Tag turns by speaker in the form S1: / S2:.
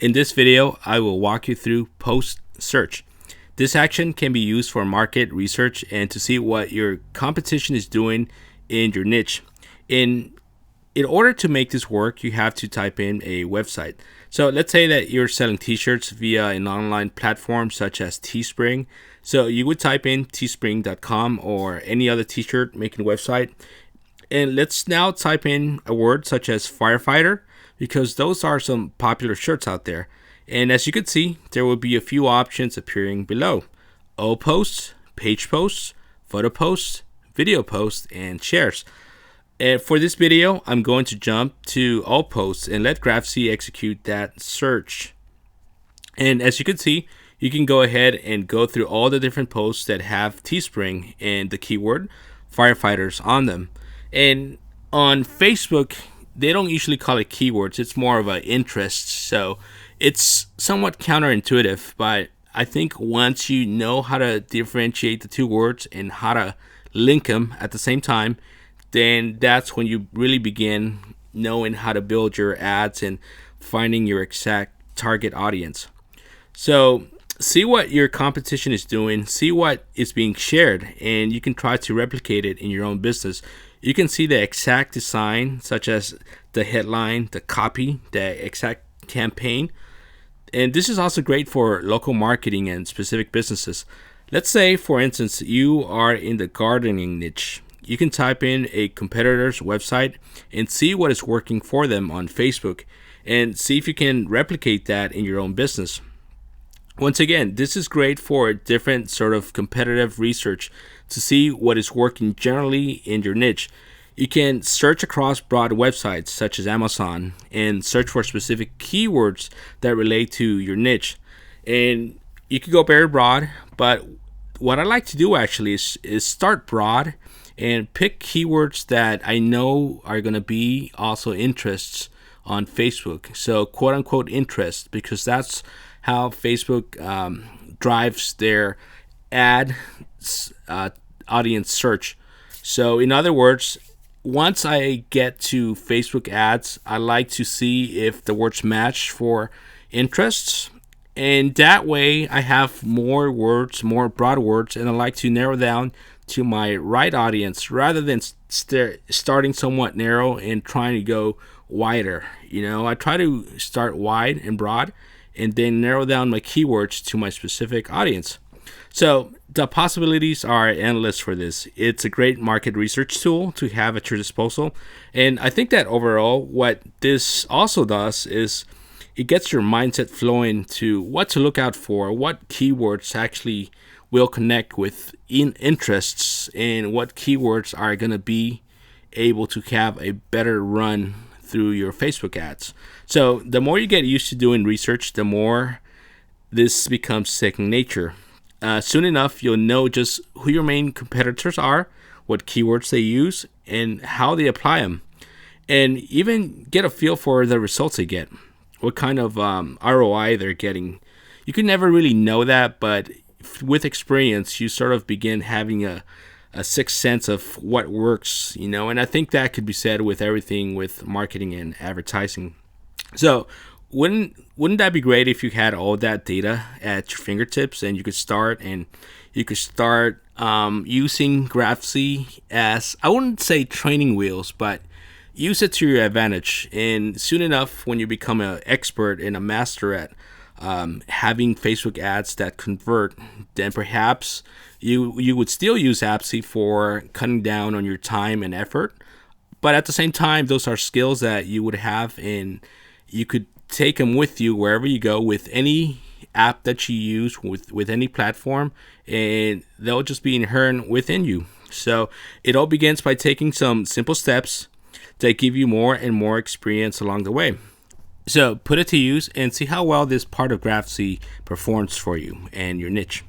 S1: In this video, I will walk you through post search. This action can be used for market research and to see what your competition is doing in your niche. In order to make this work, you have to type in a website. So let's say that you're selling t-shirts via an online platform such as Teespring. So you would type in teespring.com or any other t-shirt making website. And let's now type in a word such as firefighter, because those are some popular shirts out there. And as you can see, there will be a few options appearing below: all posts, page posts, photo posts, video posts, and shares. And for this video, I'm going to jump to all posts and let Grapshie execute that search. And as you can see, you can go ahead and go through all the different posts that have Teespring and the keyword firefighters on them. And on Facebook, they don't usually call it keywords. It's more of an interest. So it's somewhat counterintuitive, but I think once you know how to differentiate the two words and how to link them at the same time, then that's when you really begin knowing how to build your ads and finding your exact target audience. So see what your competition is doing, see what is being shared, and you can try to replicate it in your own business. You can see the exact design, such as the headline, the copy, the exact campaign. And this is also great for local marketing and specific businesses. Let's say, for instance, you are in the gardening niche. You can type in a competitor's website and see what is working for them on Facebook and see if you can replicate that in your own business. Once again, this is great for different sort of competitive research to see what is working generally in your niche. You can search across broad websites such as Amazon and search for specific keywords that relate to your niche. And you can go very broad, but what I like to do actually is start broad and pick keywords that I know are going to be also interests on Facebook. So quote unquote interest, because that's how Facebook drives their ad audience search. So in other words, once I get to Facebook ads, I like to see if the words match for interests. And that way I have more words, more broad words, and I like to narrow down to my right audience rather than starting somewhat narrow and trying to go wider. I try to start wide and broad and then narrow down my keywords to my specific audience. So the possibilities are endless for this. It's a great market research tool to have at your disposal. And I think that overall, what this also does is it gets your mindset flowing to what to look out for, what keywords actually will connect with interests, and what keywords are going to be able to have a better run through your Facebook ads. So the more you get used to doing research, the more this becomes second nature. Soon enough, you'll know just who your main competitors are, what keywords they use, and how they apply them, and even get a feel for the results they get, what kind of ROI they're getting. You can never really know that, but with experience, you sort of begin having a sixth sense of what works, and I think that could be said with everything with marketing and advertising. So wouldn't that be great if you had all that data at your fingertips and you could start using Grapshie as, I wouldn't say training wheels, but use it to your advantage. And soon enough, when you become an expert and a master at having Facebook ads that convert, then perhaps you would still use Grapshie for cutting down on your time and effort. But at the same time, those are skills that you would have, and you could take them with you wherever you go with any app that you use, with any platform, and they'll just be inherent within you. So it all begins by taking some simple steps that give you more and more experience along the way. So put it to use and see how well this part of Grapshie performs for you and your niche.